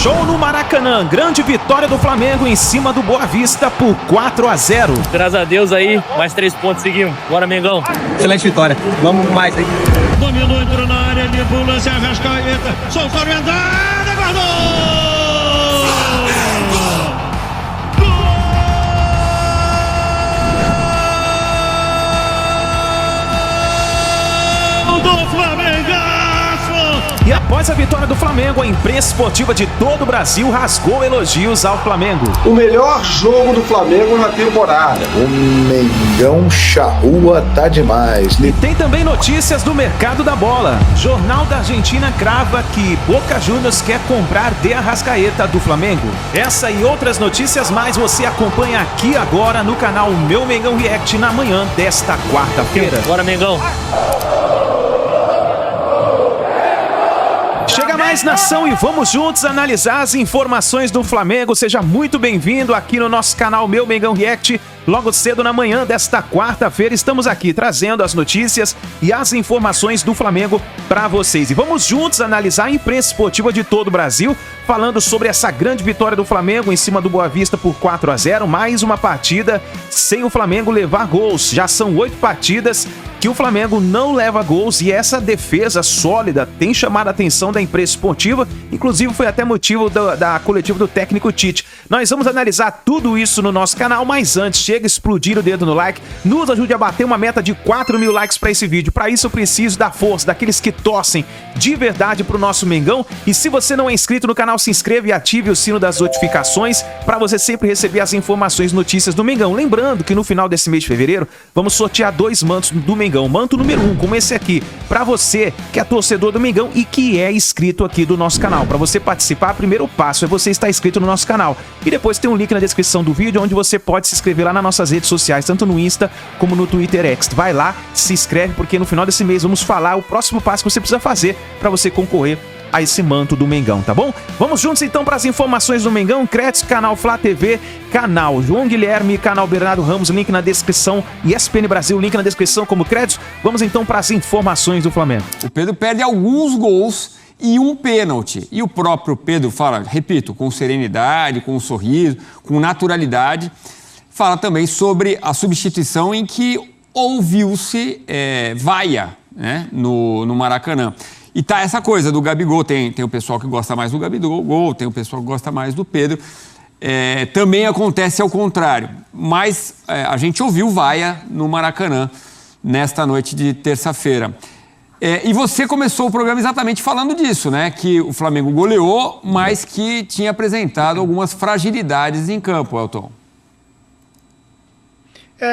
Show no Maracanã, grande vitória do Flamengo em cima do Boa Vista por 4-0. Graças a Deus aí, mais 3 pontos seguimos. Bora, Mengão. Excelente vitória, vamos mais aí. Dominou, entrou na área, de lance, Arrascaeta, soltou a entrada, guardou! E após a vitória do Flamengo, a imprensa esportiva de todo o Brasil rasgou elogios ao Flamengo. O melhor jogo do Flamengo na temporada. O Mengão charrua tá demais. E tem também notícias do mercado da bola. Jornal da Argentina crava que Boca Juniors quer comprar De Arrascaeta do Flamengo. Essa e outras notícias mais você acompanha aqui agora no canal Meu Mengão React na manhã desta quarta-feira. Bora, Mengão. Chega mais, nação, e vamos juntos analisar as informações do Flamengo. Seja muito bem-vindo aqui no nosso canal Meu Mengão React. Logo cedo na manhã desta quarta-feira, estamos aqui trazendo as notícias e as informações do Flamengo para vocês. E vamos juntos analisar a imprensa esportiva de todo o Brasil, falando sobre essa grande vitória do Flamengo em cima do Boa Vista por 4-0. Mais uma partida sem o Flamengo levar gols. Já são 8 partidas que o Flamengo não leva gols e essa defesa sólida tem chamado a atenção da imprensa esportiva. Inclusive foi até motivo da coletiva do técnico Tite. Nós vamos analisar tudo isso no nosso canal, mas antes, chega a explodir o dedo no like, nos ajude a bater uma meta de 4.000 likes para esse vídeo. Para isso eu preciso da força daqueles que torcem de verdade pro nosso Mengão. E se você não é inscrito no canal, se inscreva e ative o sino das notificações para você sempre receber as informações e notícias do Mengão. Lembrando que no final desse mês de fevereiro vamos sortear 2 mantos do Mengão. Manto número 1, como esse aqui, para você que é torcedor do Mengão e que é inscrito aqui do nosso canal. Para você participar, o primeiro passo é você estar inscrito no nosso canal. E depois tem um link na descrição do vídeo onde você pode se inscrever lá nas nossas redes sociais, tanto no Insta como no Twitter X. Vai lá, se inscreve, porque no final desse mês vamos falar o próximo passo que você precisa fazer para você concorrer a esse manto do Mengão, tá bom? Vamos juntos então para as informações do Mengão. Créditos, canal Flá TV, canal João Guilherme, canal Bernardo Ramos, link na descrição, e ESPN Brasil, link na descrição como créditos. Vamos então para as informações do Flamengo. O Pedro perde alguns gols e um pênalti. E o próprio Pedro fala, repito, com serenidade, com um sorriso, com naturalidade, fala também sobre a substituição em que ouviu-se vaia, né, no Maracanã. E tá essa coisa do Gabigol, tem o pessoal que gosta mais do Gabigol, tem o pessoal que gosta mais do Pedro. Também acontece ao contrário, mas a gente ouviu vaia no Maracanã nesta noite de terça-feira. E você começou o programa exatamente falando disso, né? Que o Flamengo goleou, mas que tinha apresentado algumas fragilidades em campo, Elton.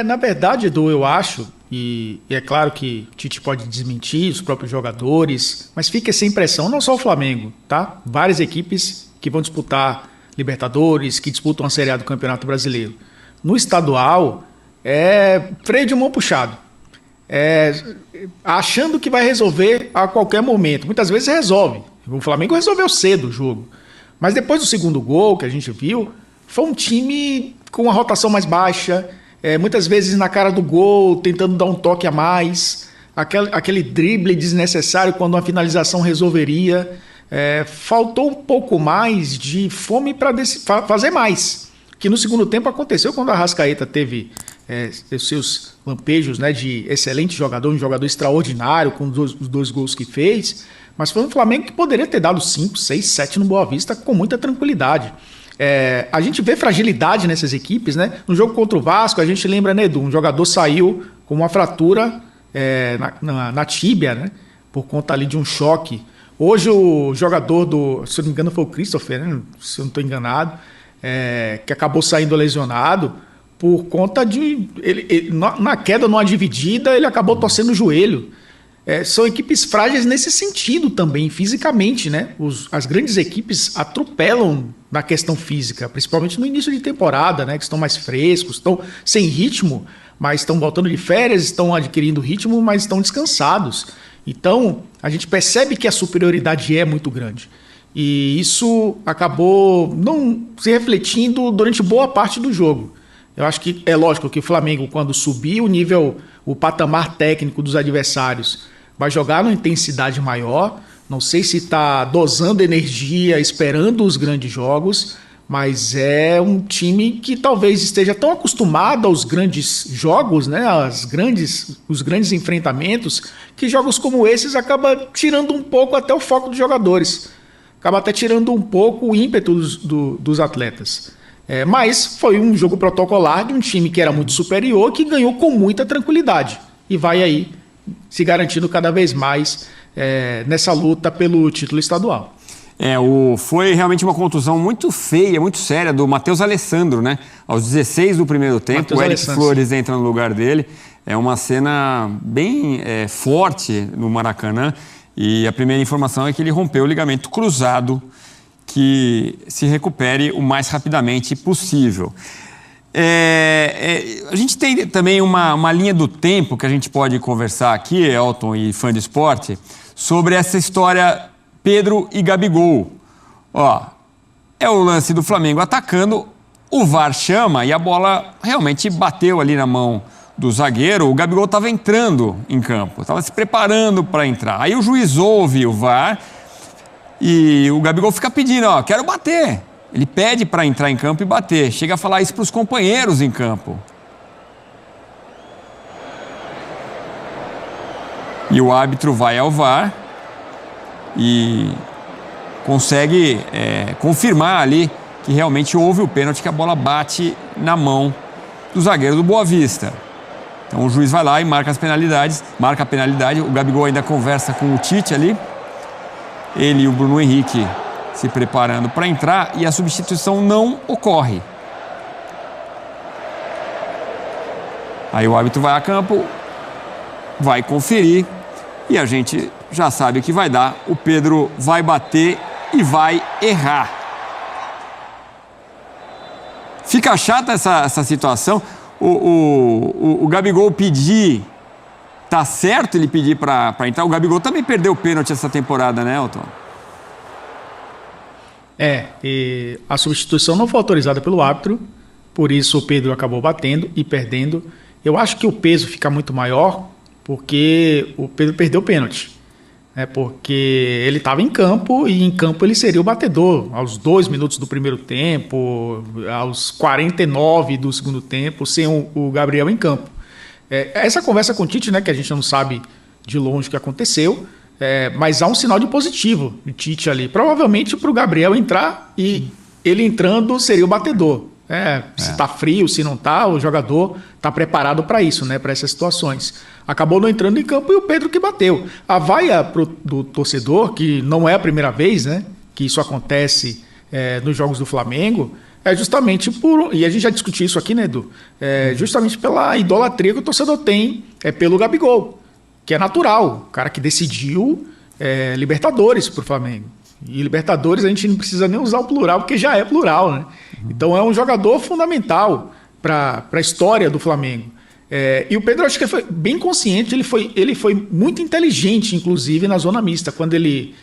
Na verdade, Edu, eu acho, e é claro que o Tite pode desmentir, os próprios jogadores, mas fica essa impressão, não só o Flamengo, tá? Várias equipes que vão disputar Libertadores, que disputam a Série A do Campeonato Brasileiro. No estadual, freio de mão puxado. Achando que vai resolver a qualquer momento. Muitas vezes resolve. O Flamengo resolveu cedo o jogo. Mas depois do segundo gol que a gente viu, foi um time com uma rotação mais baixa, muitas vezes na cara do gol, tentando dar um toque a mais, aquele drible desnecessário quando uma finalização resolveria. Faltou um pouco mais de fome para fazer mais, que no segundo tempo aconteceu quando a Arrascaeta teve seus lampejos, né, de excelente jogador, um jogador extraordinário com os 2 gols que fez, mas foi um Flamengo que poderia ter dado 5, 6, 7 no Boa Vista com muita tranquilidade. A gente vê fragilidade nessas equipes, né? No jogo contra o Vasco, a gente lembra, né, Edu? Um jogador saiu com uma fratura na tíbia, né? Por conta ali de um choque. Hoje o jogador se eu não me engano foi o Christopher, né? Se eu não estou enganado, que acabou saindo lesionado por conta de... na queda, numa dividida, ele acabou torcendo o joelho. São equipes frágeis nesse sentido também, fisicamente, né? As grandes equipes atropelam na questão física, principalmente no início de temporada, né? Que estão mais frescos, estão sem ritmo, mas estão voltando de férias, estão adquirindo ritmo, mas estão descansados. Então, a gente percebe que a superioridade é muito grande. E isso acabou não se refletindo durante boa parte do jogo. Eu acho que é lógico que o Flamengo, quando subir o patamar técnico dos adversários, vai jogar numa intensidade maior, Não sei se está dosando energia, esperando os grandes jogos, mas é um time que talvez esteja tão acostumado aos grandes jogos, né, os grandes enfrentamentos, que jogos como esses acaba tirando um pouco até o foco dos jogadores. Acaba até tirando um pouco o ímpeto dos atletas. Mas foi um jogo protocolar de um time que era muito superior, que ganhou com muita tranquilidade. E vai aí se garantindo cada vez mais nessa luta pelo título estadual. Foi realmente uma contusão muito feia, muito séria do Matheus Alessandro, né? Aos 16 do primeiro tempo, Matheus o Eric Alessandro, Flores entra no lugar dele. É uma cena bem forte no Maracanã. E a primeira informação é que ele rompeu o ligamento cruzado, que se recupere o mais rapidamente possível. A gente tem também uma linha do tempo que a gente pode conversar aqui, Elton e fã de esporte, sobre essa história Pedro e Gabigol. É o lance do Flamengo atacando, o VAR chama e a bola realmente bateu ali na mão do zagueiro. O Gabigol estava entrando em campo, estava se preparando para entrar. Aí o juiz ouve o VAR e o Gabigol fica pedindo, quero bater. Ele pede para entrar em campo e bater. Chega a falar isso para os companheiros em campo. E o árbitro vai ao VAR e consegue confirmar ali que realmente houve o pênalti, que a bola bate na mão do zagueiro do Boa Vista. Então o juiz vai lá e marca a penalidade. O Gabigol ainda conversa com o Tite ali. Ele e o Bruno Henrique se preparando para entrar e a substituição não ocorre. Aí o árbitro vai a campo, vai conferir e a gente já sabe o que vai dar. O Pedro vai bater e vai errar. Fica chata essa situação. O Gabigol pedir, tá certo ele pedir para entrar. O Gabigol também perdeu o pênalti essa temporada, né, Elton? E a substituição não foi autorizada pelo árbitro, por isso o Pedro acabou batendo e perdendo. Eu acho que o peso fica muito maior porque o Pedro perdeu o pênalti. Porque ele estava em campo e em campo ele seria o batedor aos 2 minutos do primeiro tempo, aos 49 do segundo tempo, sem o Gabriel em campo. Essa conversa com o Tite, né, que a gente não sabe de longe o que aconteceu, mas há um sinal de positivo de Tite ali. Provavelmente para o Gabriel entrar e ele entrando seria o batedor. Se está frio, se não está, o jogador está preparado para isso, né, para essas situações. Acabou não entrando em campo e o Pedro que bateu. A vaia do torcedor, que não é a primeira vez, né, que isso acontece nos jogos do Flamengo, é justamente e a gente já discutiu isso aqui, né, Edu? Justamente pela idolatria que o torcedor tem pelo Gabigol, que é natural. O cara que decidiu Libertadores para o Flamengo. E Libertadores a gente não precisa nem usar o plural, porque já é plural, né? Então é um jogador fundamental para a história do Flamengo. E o Pedro, acho que ele foi bem consciente, ele foi muito inteligente, inclusive, na zona mista, quando ele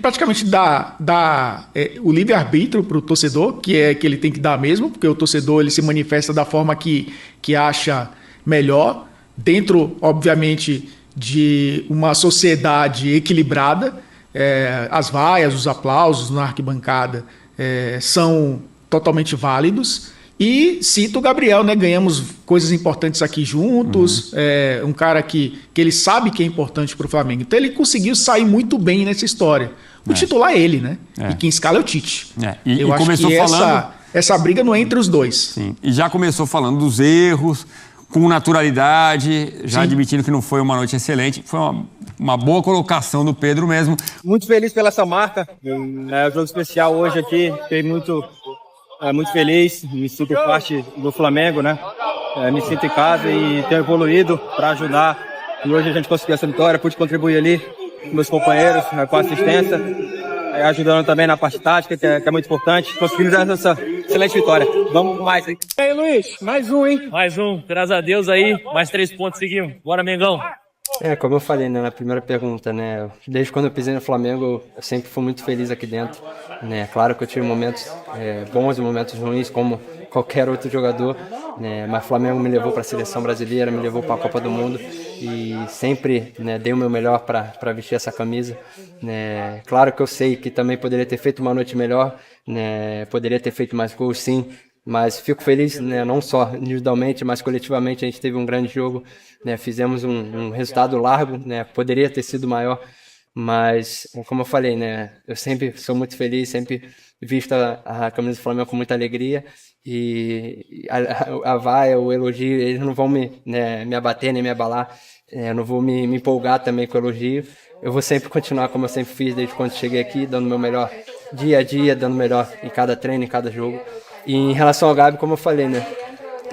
praticamente dá o livre-arbítrio para o torcedor, que ele tem que dar mesmo, porque o torcedor ele se manifesta da forma que acha melhor, dentro, obviamente, de uma sociedade equilibrada. As vaias, os aplausos na arquibancada são totalmente válidos. E cito o Gabriel, né? Ganhamos coisas importantes aqui juntos. Um cara que ele sabe que é importante para o Flamengo. Então ele conseguiu sair muito bem nessa história. O titular é ele, né? E quem escala é o Tite. Eu acho começou que falando... essa briga não é entre os dois. Sim. E já começou falando dos erros, com naturalidade, já admitindo que não foi uma noite excelente. Foi uma boa colocação do Pedro mesmo. Muito feliz pela essa marca. É um jogo especial hoje aqui. Fiquei muito feliz. Me sinto parte do Flamengo, né? Me sinto em casa e tenho evoluído para ajudar. E hoje a gente conseguiu essa vitória. Pude contribuir ali com meus companheiros, com a assistência. Ajudando também na parte tática, que é muito importante. Conseguimos essa excelente vitória. Vamos mais aí. E aí, Luiz, mais um, hein? Mais um, graças a Deus aí, mais 3 pontos seguimos. Bora, Mengão! Como eu falei, né, na primeira pergunta, né, desde quando eu pisei no Flamengo, eu sempre fui muito feliz aqui dentro, né, claro que eu tive momentos bons e momentos ruins, como qualquer outro jogador, né, mas o Flamengo me levou para a seleção brasileira, me levou para a Copa do Mundo, e sempre, né, dei o meu melhor para vestir essa camisa, né. Claro que eu sei que também poderia ter feito uma noite melhor, né, poderia ter feito mais gols sim, mas fico feliz, né, não só individualmente, mas coletivamente a gente teve um grande jogo, né, fizemos um resultado largo, né, poderia ter sido maior, mas como eu falei, né, eu sempre sou muito feliz, sempre visto a camisa do Flamengo com muita alegria, e a vaia, o elogio, eles não vão me abater nem me abalar, eu não vou me empolgar também com o elogio, eu vou sempre continuar como eu sempre fiz desde quando cheguei aqui, dando o meu melhor dia a dia, dando o melhor em cada treino, em cada jogo. E em relação ao Gabi, como eu falei, né,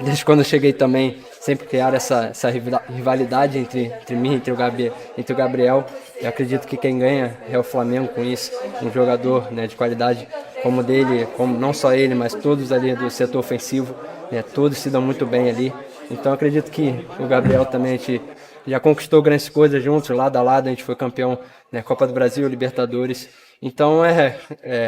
desde quando eu cheguei também, sempre criaram essa rivalidade entre mim, entre o Gabriel. Eu acredito que quem ganha é o Flamengo com isso, um jogador, né, de qualidade como o dele, como não só ele, mas todos ali do setor ofensivo, né, todos se dão muito bem ali. Então eu acredito que o Gabriel também, a gente já conquistou grandes coisas juntos, lado a lado, a gente foi campeão, né, Copa do Brasil, Libertadores. Então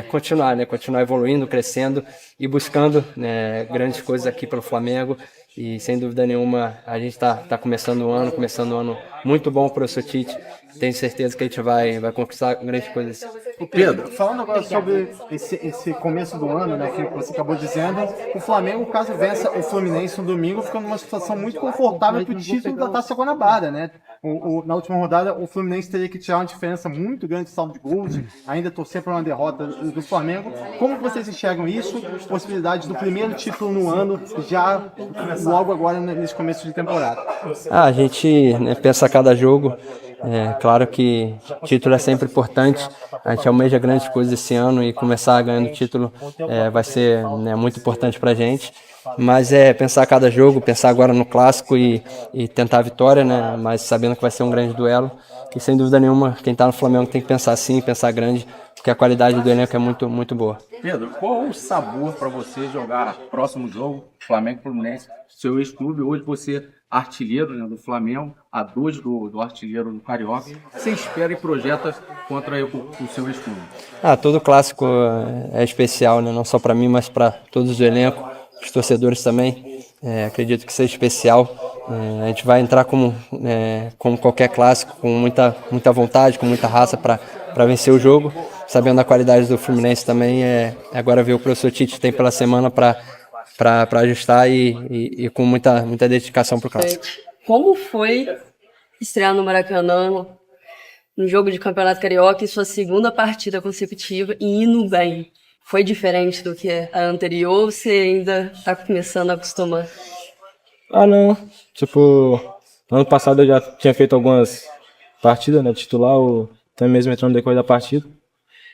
continuar, né, continuar evoluindo, crescendo e buscando, né, grandes coisas aqui pelo Flamengo. E sem dúvida nenhuma a gente está começando um ano muito bom para o professor Tite. Tenho certeza que a gente vai conquistar grandes coisas. O Pedro, falando agora sobre esse começo do ano, né, que você acabou dizendo, o Flamengo, caso vença o Fluminense no domingo, fica numa situação muito confortável para o título da Taça Guanabara, né? Na última rodada, o Fluminense teria que tirar uma diferença muito grande de saldo de gols, ainda torcer para uma derrota do Flamengo. Como vocês enxergam isso? Possibilidade do primeiro título no ano, já logo agora nesse começo de temporada. A gente, né, pensa a cada jogo. Claro que título é sempre importante, a gente almeja grandes coisas esse ano e começar ganhando título vai ser, né, muito importante pra gente, mas pensar cada jogo, pensar agora no clássico e tentar a vitória, né, mas sabendo que vai ser um grande duelo e sem dúvida nenhuma quem tá no Flamengo tem que pensar assim, pensar grande, porque a qualidade do elenco é muito, muito boa. Pedro, qual o sabor para você jogar próximo jogo, Flamengo e Fluminense, seu ex-clube, hoje você artilheiro, né, do Flamengo, a 2 do artilheiro do Carioca, você espera e projeta contra o seu ex-clube? Todo clássico é especial, né, não só para mim, mas para todos do elenco, os torcedores também, acredito que seja especial. A gente vai entrar como qualquer clássico, com muita vontade, com muita raça para vencer o jogo, sabendo a qualidade do Fluminense também, agora ver o professor Tite tem pela semana para ajustar e com muita dedicação para o clássico. Como foi estrear no Maracanã, no jogo de Campeonato Carioca, em sua segunda partida consecutiva e indo bem? Foi diferente do que a anterior ou você ainda está começando a acostumar? Não. Ano passado eu já tinha feito algumas partidas, né, titular, ou até mesmo entrando no decorrer da partida.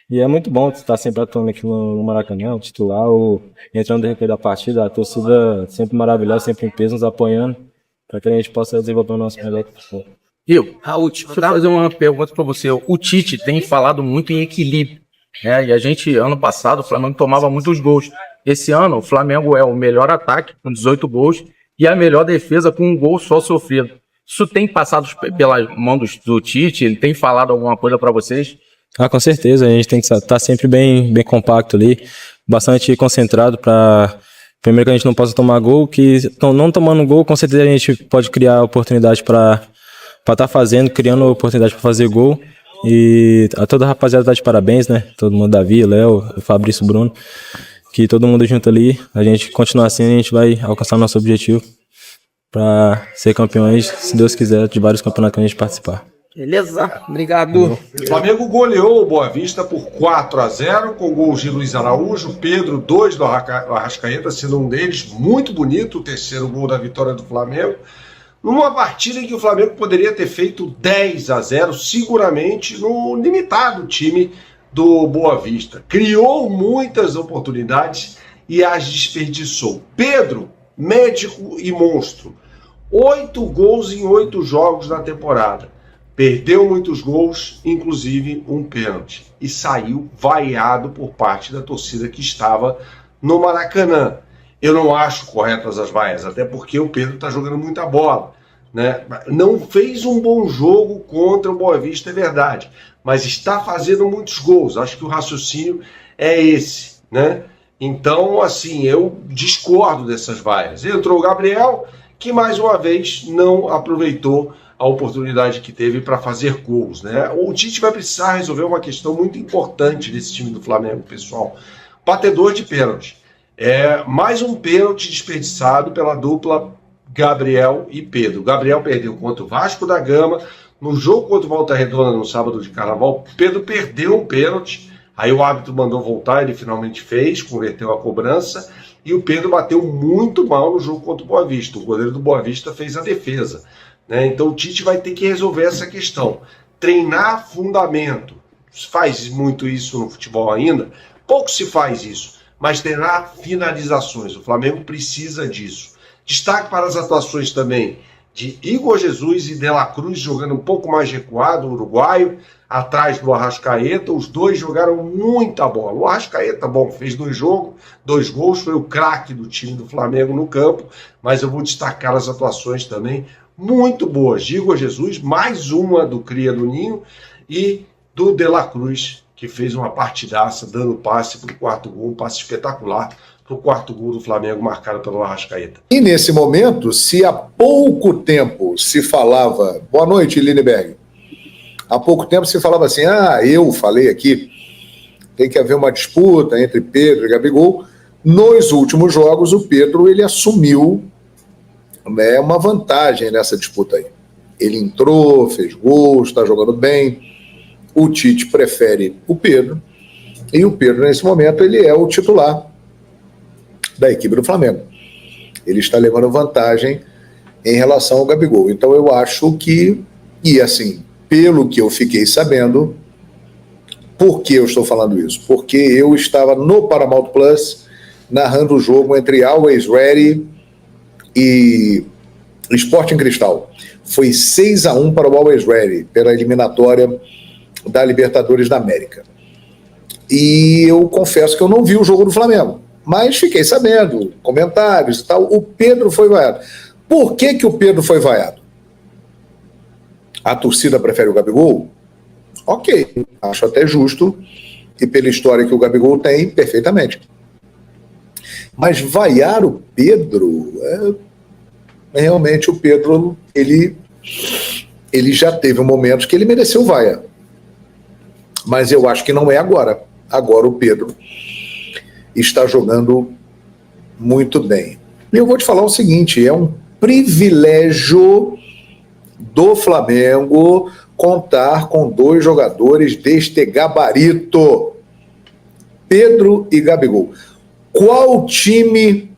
E é muito bom estar sempre atuando aqui no Maracanã, titular, ou entrando no decorrer da partida. A torcida sempre maravilhosa, sempre em peso, nos apoiando, para que a gente possa desenvolver o nosso melhor. Raul, deixa eu fazer uma pergunta para você. O Tite tem falado muito em equilíbrio, né? E a gente, ano passado, o Flamengo tomava muitos gols. Esse ano, o Flamengo é o melhor ataque, com 18 gols, e a melhor defesa, com um gol só sofrido. Isso tem passado pela mão do Tite? Ele tem falado alguma coisa para vocês? Com certeza, a gente tem que estar sempre bem compacto ali, bastante concentrado para, primeiro, que a gente não possa tomar gol, que não tomando gol, com certeza a gente pode criar oportunidade para estar criando oportunidade para fazer gol. E a toda a rapaziada tá de parabéns, né? Todo mundo, Davi, Léo, Fabrício, Bruno, que todo mundo junto ali, a gente continuar assim, a gente vai alcançar nosso objetivo para ser campeões, se Deus quiser, de vários campeonatos que a gente participar. Beleza, obrigado. O Flamengo goleou o Boa Vista por 4-0, com gols de Luiz Araújo, Pedro, 2 do Arrascaeta, sendo um deles muito bonito, o terceiro gol da vitória do Flamengo, numa partida em que o Flamengo poderia ter feito 10-0, seguramente no limitado time do Boa Vista. Criou muitas oportunidades e as desperdiçou. Pedro, médico e monstro, 8 gols em 8 jogos na temporada. Perdeu muitos gols, inclusive um pênalti, e saiu vaiado por parte da torcida que estava no Maracanã. Eu não acho corretas as vaias, até porque o Pedro está jogando muita bola, né? Não fez um bom jogo contra o Boa Vista, é verdade, mas está fazendo muitos gols. Acho que o raciocínio é esse, né? Então, assim, eu discordo dessas vaias. Entrou o Gabriel, que mais uma vez não aproveitou a oportunidade que teve para fazer gols, né? O Tite vai precisar resolver uma questão muito importante desse time do Flamengo, pessoal. Batedor de pênalti. Mais um pênalti desperdiçado pela dupla Gabriel e Pedro. O Gabriel perdeu contra o Vasco da Gama. No jogo contra o Volta Redonda, no sábado de Carnaval, Pedro perdeu um pênalti. Aí o árbitro mandou voltar, ele finalmente fez, converteu a cobrança. E o Pedro bateu muito mal no jogo contra o Boa Vista. O goleiro do Boa Vista fez a defesa, né? Então o Tite vai ter que resolver essa questão. Treinar fundamento. Faz muito isso no futebol ainda? Pouco se faz isso. Mas treinar finalizações. O Flamengo precisa disso. Destaque para as atuações também de Igor Jesus e De La Cruz jogando um pouco mais recuado, o uruguaio, atrás do Arrascaeta. Os dois jogaram muita bola. O Arrascaeta, fez 2 gols, foi o craque do time do Flamengo no campo, mas eu vou destacar as atuações também muito boas de Igor Jesus, mais uma do Cria do Ninho e do De La Cruz, que fez uma partidaça, dando passe para o 4º gol, um passe espetacular para o 4º gol do Flamengo, marcado pelo Arrascaeta. E nesse momento, se há pouco tempo se falava... Boa noite, Lindbergh. Há pouco tempo se falava assim, eu falei aqui, tem que haver uma disputa entre Pedro e Gabigol. Nos últimos jogos, o Pedro ele assumiu, né, uma vantagem nessa disputa aí. Ele entrou, fez gols, está jogando bem. O Tite prefere o Pedro. E o Pedro, nesse momento, ele é o titular da equipe do Flamengo. Ele está levando vantagem em relação ao Gabigol. Então eu acho que, e assim, pelo que eu fiquei sabendo, por que eu estou falando isso? Porque eu estava no Paramount Plus narrando o jogo entre Always Ready e Sporting Cristal. Foi 6-1 para o Always Ready, pela eliminatória da Libertadores da América. E eu confesso que eu não vi o jogo do Flamengo, mas fiquei sabendo, comentários e tal. O Pedro foi vaiado. Por que o Pedro foi vaiado? A torcida prefere o Gabigol? Ok, acho até justo, e pela história que o Gabigol tem, perfeitamente. Mas vaiar o Pedro, realmente o Pedro, ele já teve um momento que ele mereceu vaia. Mas eu acho que não é agora. Agora o Pedro está jogando muito bem. E eu vou te falar o seguinte, é um privilégio do Flamengo contar com 2 jogadores deste gabarito, Pedro e Gabigol. Qual time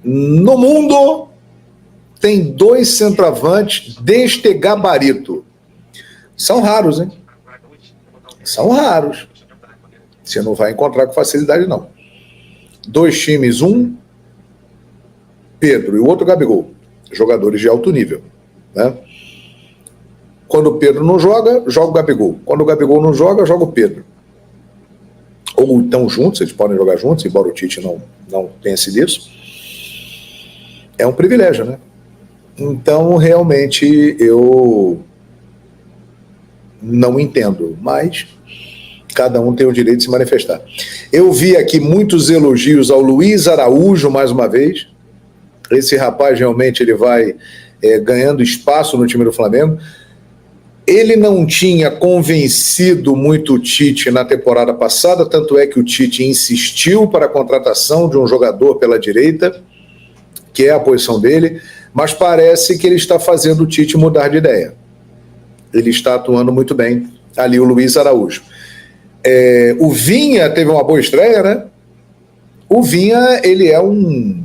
no mundo tem 2 centroavantes deste gabarito? São raros, hein? São raros. Você não vai encontrar com facilidade, não. 2 times, um Pedro e o outro Gabigol, jogadores de alto nível, né? Quando o Pedro não joga, joga o Gabigol. Quando o Gabigol não joga, joga o Pedro. Ou estão juntos, eles podem jogar juntos, embora o Tite não pense nisso. É um privilégio, né? Então, realmente, eu não entendo, mas cada um tem o direito de se manifestar. Eu vi aqui muitos elogios ao Luiz Araújo, mais uma vez. Esse rapaz, realmente, ele vai ganhando espaço no time do Flamengo. Ele não tinha convencido muito o Tite na temporada passada, tanto é que o Tite insistiu para a contratação de um jogador pela direita, que é a posição dele, mas parece que ele está fazendo o Tite mudar de ideia. Ele está atuando muito bem ali, o Luiz Araújo. O Vinha teve uma boa estreia, né? O Vinha, ele é um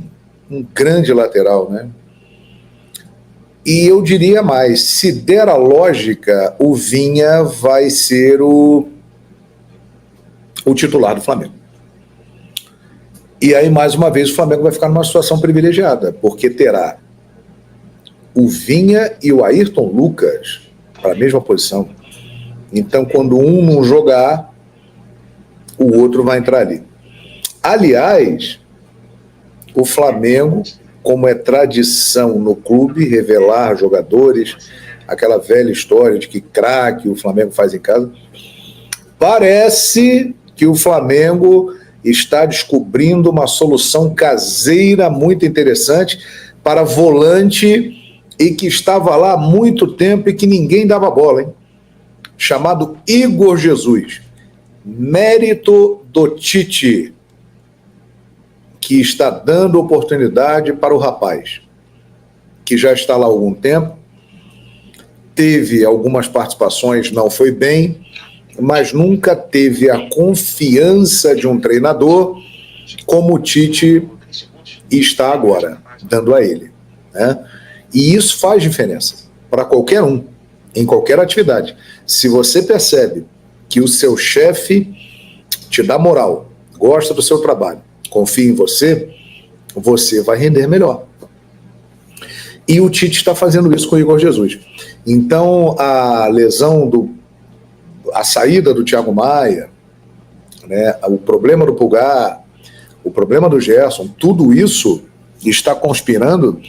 grande lateral, né? E eu diria mais, se der a lógica, o Vinha vai ser o titular do Flamengo. E aí, mais uma vez, o Flamengo vai ficar numa situação privilegiada, porque terá o Vinha e o Ayrton Lucas para a mesma posição. Então, quando um não jogar, o outro vai entrar ali. Aliás, o Flamengo, como é tradição no clube, revelar jogadores, aquela velha história de que craque o Flamengo faz em casa, parece que o Flamengo está descobrindo uma solução caseira muito interessante para volante e que estava lá há muito tempo e que ninguém dava bola, hein? Chamado Igor Jesus. Mérito do Tite, que está dando oportunidade para o rapaz, que já está lá há algum tempo, teve algumas participações, não foi bem, mas nunca teve a confiança de um treinador como o Tite está agora, dando a ele, né? E isso faz diferença para qualquer um, em qualquer atividade. Se você percebe que o seu chefe te dá moral, gosta do seu trabalho, confia em você, você vai render melhor. E o Tite está fazendo isso com o Igor Jesus. Então, a lesão a saída do Thiago Maia, né, o problema do Pulgar, o problema do Gerson, tudo isso está conspirando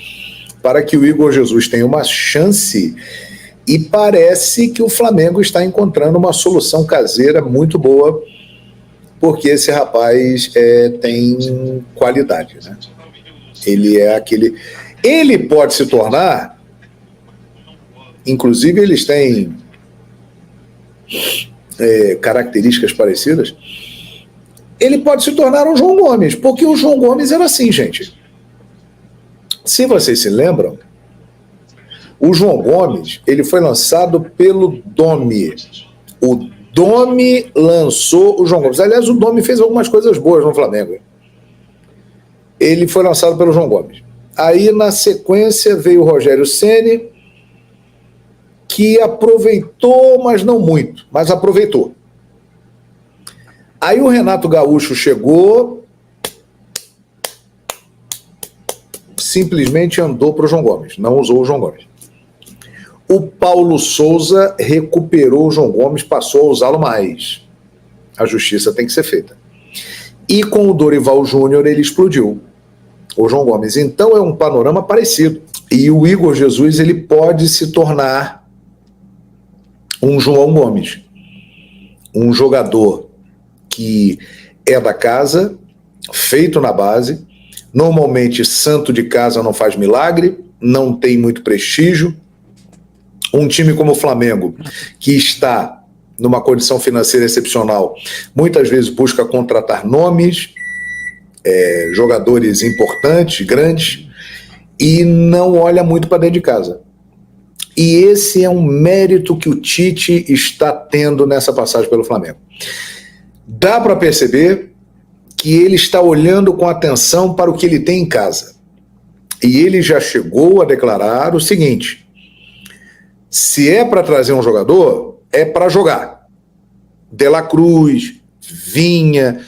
para que o Igor Jesus tenha uma chance, e parece que o Flamengo está encontrando uma solução caseira muito boa, porque esse rapaz tem qualidade, né? Ele é aquele... Ele pode se tornar, inclusive eles têm características parecidas, ele pode se tornar um João Gomes, porque o João Gomes era assim, gente. Se vocês se lembram, o João Gomes, ele foi lançado pelo Domi. O Domi lançou o João Gomes. Aliás, o Domi fez algumas coisas boas no Flamengo. Ele foi lançado pelo João Gomes. Aí, na sequência, veio o Rogério Ceni, que aproveitou, mas não muito, mas aproveitou. Aí o Renato Gaúcho chegou, simplesmente andou para o João Gomes, não usou o João Gomes. O Paulo Souza recuperou o João Gomes, passou a usá-lo mais. A justiça tem que ser feita. E com o Dorival Júnior ele explodiu, o João Gomes. Então é um panorama parecido. E o Igor Jesus, ele pode se tornar um João Gomes, um jogador que é da casa, feito na base. Normalmente santo de casa não faz milagre, não tem muito prestígio. Um time como o Flamengo, que está numa condição financeira excepcional, muitas vezes busca contratar nomes, jogadores importantes, grandes, e não olha muito para dentro de casa. E esse é um mérito que o Tite está tendo nessa passagem pelo Flamengo. Dá para perceber que ele está olhando com atenção para o que ele tem em casa. E ele já chegou a declarar o seguinte: se é para trazer um jogador, é para jogar. De La Cruz, Vinha,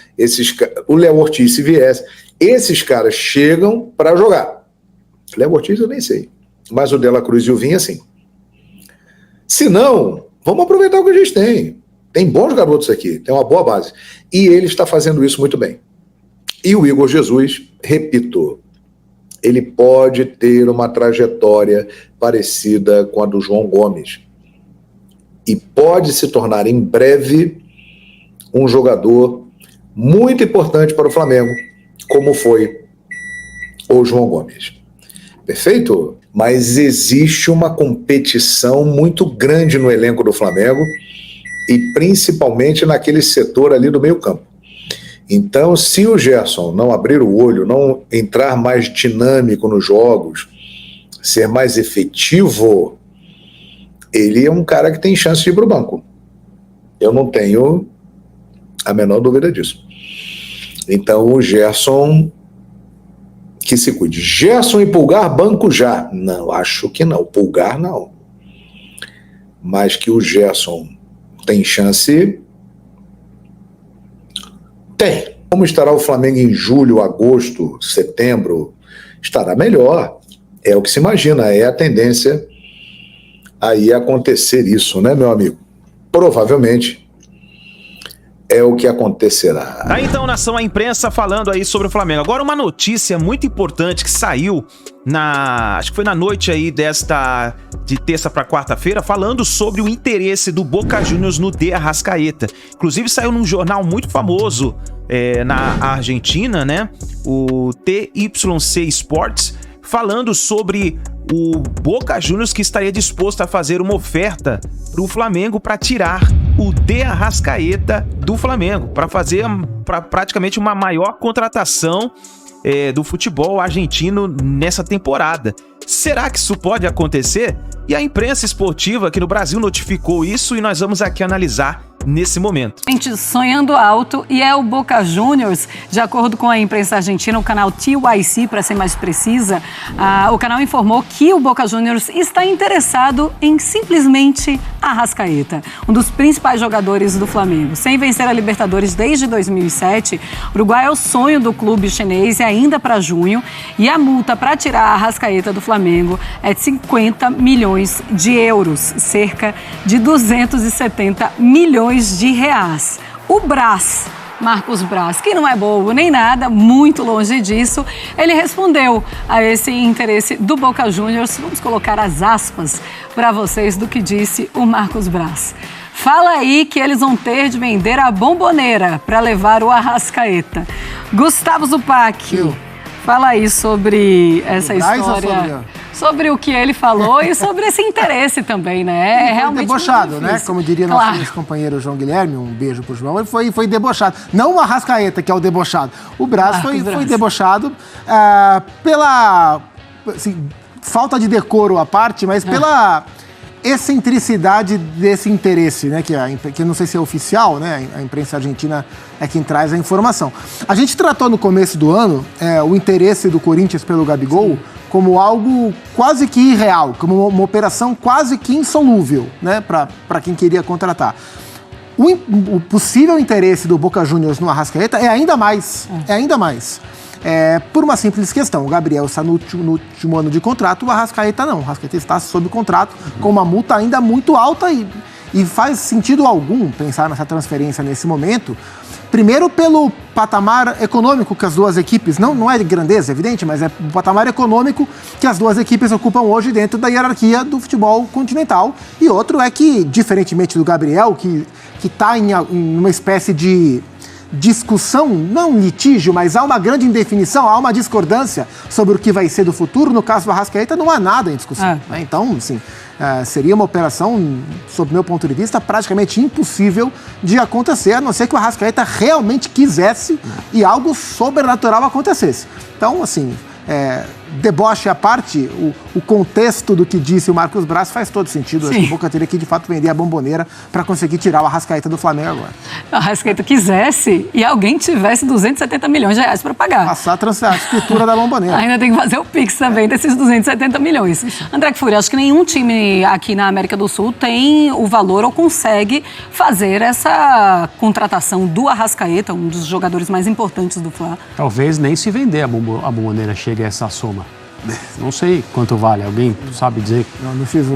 o Léo Ortiz, se viesse, esses caras chegam para jogar. Léo Ortiz eu nem sei, mas o De La Cruz e o Vinha sim. Se não, vamos aproveitar o que a gente tem. Tem bons garotos aqui, tem uma boa base. E ele está fazendo isso muito bem. E o Igor Jesus, repito, ele pode ter uma trajetória parecida com a do João Gomes. E pode se tornar em breve um jogador muito importante para o Flamengo, como foi o João Gomes. Perfeito? Mas existe uma competição muito grande no elenco do Flamengo e principalmente naquele setor ali do meio-campo. Então, se o Gerson não abrir o olho, não entrar mais dinâmico nos jogos, ser mais efetivo, ele é um cara que tem chance de ir para o banco. Eu não tenho a menor dúvida disso. Então, o Gerson, que se cuide. Gerson e Pulgar, banco já? Não, acho que não. Pulgar, não. Mas que o Gerson tem chance... Tem. Como estará o Flamengo em julho, agosto, setembro? Estará melhor. É o que se imagina, é a tendência aí acontecer isso, né, meu amigo? Provavelmente é o que acontecerá. Tá então, nação, a imprensa falando aí sobre o Flamengo. Agora uma notícia muito importante que saiu acho que foi na noite aí de terça para quarta-feira, falando sobre o interesse do Boca Juniors no De Arrascaeta. Inclusive saiu num jornal muito famoso na Argentina, né? O TYC Sports, falando sobre o Boca Juniors, que estaria disposto a fazer uma oferta para o Flamengo para tirar o De Arrascaeta do Flamengo, para fazer praticamente uma maior contratação do futebol argentino nessa temporada. Será que isso pode acontecer? E a imprensa esportiva aqui no Brasil notificou isso e nós vamos aqui analisar nesse momento. Gente, sonhando alto, e é o Boca Juniors, de acordo com a imprensa argentina, o canal TYC, para ser mais precisa, o canal informou que o Boca Juniors está interessado em simplesmente Arrascaeta, um dos principais jogadores do Flamengo. Sem vencer a Libertadores desde 2007, o Uruguai é o sonho do clube chinês e ainda para junho, e a multa para tirar a Arrascaeta do Flamengo é de 50 milhões de euros, cerca de 270 milhões de reais. O Braz, Marcos Braz, que não é bobo nem nada, muito longe disso, ele respondeu a esse interesse do Boca Juniors. Vamos colocar as aspas para vocês do que disse o Marcos Braz. Fala aí que eles vão ter de vender a Bombonera para levar o Arrascaeta. Gustavo Zupac, fala aí sobre essa história, sobre o que ele falou e sobre esse interesse também, né? É realmente debochado, né? Como diria nosso ex-companheiro João Guilherme, um beijo pro João, ele foi debochado. Não o Arrascaeta, que é o debochado. O Braz foi debochado pela falta de decoro à parte, mas pela excentricidade desse interesse, né? Que não sei se é oficial, né? A imprensa argentina é quem traz a informação. A gente tratou no começo do ano o interesse do Corinthians pelo Gabigol como algo quase que irreal, como uma operação quase que insolúvel, né? Para quem queria contratar. O possível interesse do Boca Juniors no Arrascaeta é ainda mais. Por uma simples questão. O Gabriel está no último ano de contrato, o Arrascaeta não. O Arrascaeta está sob contrato com uma multa ainda muito alta e faz sentido algum pensar nessa transferência nesse momento. Primeiro pelo patamar econômico que as duas equipes, não é de grandeza, evidente, mas é o patamar econômico que as duas equipes ocupam hoje dentro da hierarquia do futebol continental. E outro é que, diferentemente do Gabriel, que está em uma espécie de discussão, não litígio, mas há uma grande indefinição, há uma discordância sobre o que vai ser do futuro. No caso do Arrascaeta, não há nada em discussão. Né? Então, assim, seria uma operação, sob meu ponto de vista, praticamente impossível de acontecer, a não ser que o Arrascaeta realmente quisesse e algo sobrenatural acontecesse. Então, assim, deboche à parte, o contexto do que disse o Marcos Braz faz todo sentido. Acho que o Boca teria que, de fato, vender a Bombonera para conseguir tirar o Arrascaeta do Flamengo agora. O Arrascaeta quisesse e alguém tivesse 270 milhões de reais para pagar. Passar a escritura da Bombonera. Ainda tem que fazer o Pix também desses 270 milhões. André Kfouri, acho que nenhum time aqui na América do Sul tem o valor ou consegue fazer essa contratação do Arrascaeta, um dos jogadores mais importantes do Fla. Talvez nem se vender a Bombonera chegue a essa soma. Não sei quanto vale, alguém sabe dizer?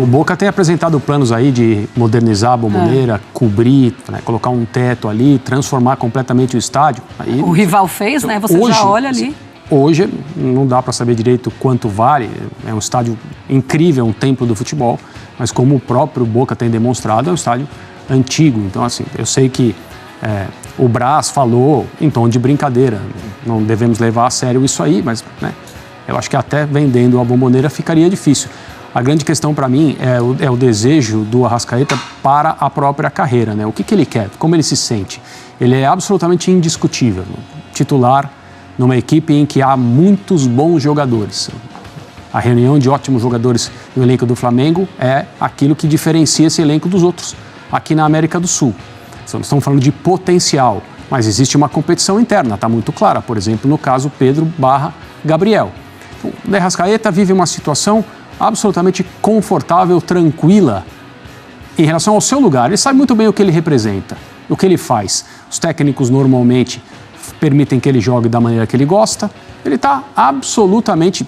O Boca tem apresentado planos aí de modernizar a Bombonera, cobrir, né, colocar um teto ali, transformar completamente o estádio. Aí, o rival fez, né? Você hoje, já olha ali. Hoje não dá para saber direito quanto vale, é um estádio incrível, um templo do futebol, mas como o próprio Boca tem demonstrado, é um estádio antigo. Então, assim, eu sei que o Braz falou em tom de brincadeira, não devemos levar a sério isso aí, mas, né, eu acho que até vendendo a Bombonera ficaria difícil. A grande questão para mim é o desejo do Arrascaeta para a própria carreira, né? O que ele quer, como ele se sente. Ele é absolutamente indiscutível, titular numa equipe em que há muitos bons jogadores. A reunião de ótimos jogadores no elenco do Flamengo é aquilo que diferencia esse elenco dos outros aqui na América do Sul. Estamos falando de potencial, mas existe uma competição interna, está muito clara. Por exemplo, no caso Pedro/Gabriel. O Arrascaeta vive uma situação absolutamente confortável, tranquila em relação ao seu lugar. Ele sabe muito bem o que ele representa, o que ele faz. Os técnicos normalmente permitem que ele jogue da maneira que ele gosta. Ele está absolutamente,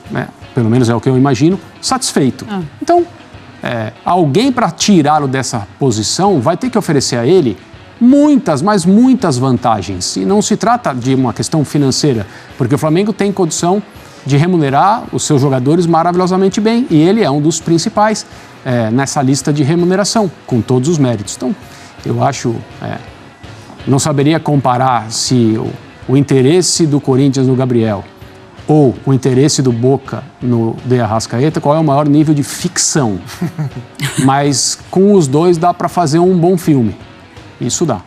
pelo menos é o que eu imagino, satisfeito. Então, alguém para tirá-lo dessa posição vai ter que oferecer a ele muitas, mas muitas vantagens. E não se trata de uma questão financeira, porque o Flamengo tem condição de remunerar os seus jogadores maravilhosamente bem, e ele é um dos principais nessa lista de remuneração, com todos os méritos. Então, eu acho, não saberia comparar se o interesse do Corinthians no Gabriel ou o interesse do Boca no De Arrascaeta, qual é o maior nível de ficção. Mas com os dois dá para fazer um bom filme. Isso dá.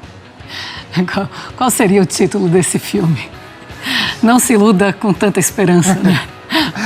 Qual seria o título desse filme? Não se iluda com tanta esperança, né?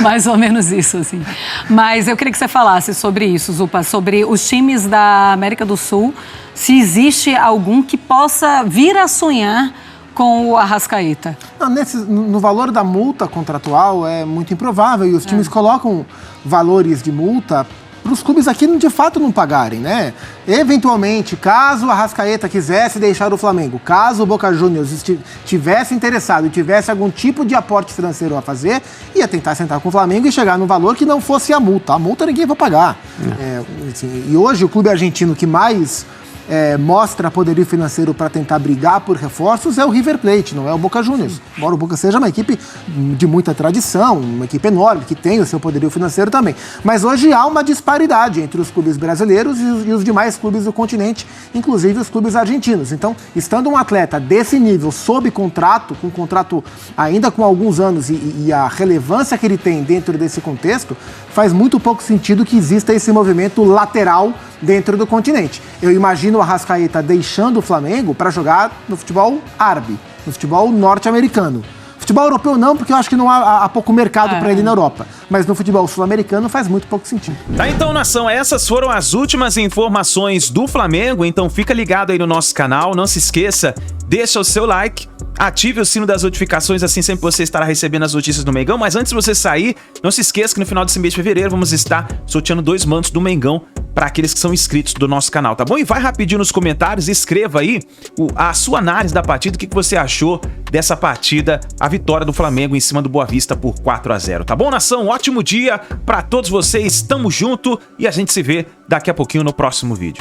Mais ou menos isso, assim. Mas eu queria que você falasse sobre isso, Zupa, sobre os times da América do Sul, se existe algum que possa vir a sonhar com o Arrascaeta. Não, no valor da multa contratual é muito improvável e os times colocam valores de multa para os clubes aqui de fato não pagarem, né? Eventualmente, caso o Arrascaeta quisesse deixar o Flamengo, caso o Boca Juniors tivesse interessado e tivesse algum tipo de aporte financeiro a fazer, ia tentar sentar com o Flamengo e chegar num valor que não fosse a multa. A multa ninguém vai pagar. Assim, e hoje o clube argentino que mais mostra poderio financeiro para tentar brigar por reforços é o River Plate, não é o Boca Juniors. Embora o Boca seja uma equipe de muita tradição, uma equipe enorme, que tem o seu poderio financeiro também. Mas hoje há uma disparidade entre os clubes brasileiros e os demais clubes do continente, inclusive os clubes argentinos. Então, estando um atleta desse nível, sob contrato, com contrato ainda com alguns anos e a relevância que ele tem dentro desse contexto, faz muito pouco sentido que exista esse movimento lateral dentro do continente. Eu imagino o Arrascaeta deixando o Flamengo para jogar no futebol árabe, no futebol norte-americano. Futebol europeu não, porque eu acho que não há pouco mercado para ele na Europa. Mas no futebol sul-americano faz muito pouco sentido. Tá, então, nação, essas foram as últimas informações do Flamengo. Então fica ligado aí no nosso canal, não se esqueça, deixa o seu like, ative o sino das notificações, assim sempre você estará recebendo as notícias do Mengão. Mas antes de você sair, não se esqueça que no final desse mês de fevereiro vamos estar sorteando 2 mantos do Mengão para aqueles que são inscritos do nosso canal, tá bom? E vai rapidinho nos comentários, escreva aí a sua análise da partida, o que você achou dessa partida, a vitória do Flamengo em cima do Boa Vista por 4-0, tá bom, nação? Um ótimo dia para todos vocês, tamo junto e a gente se vê daqui a pouquinho no próximo vídeo.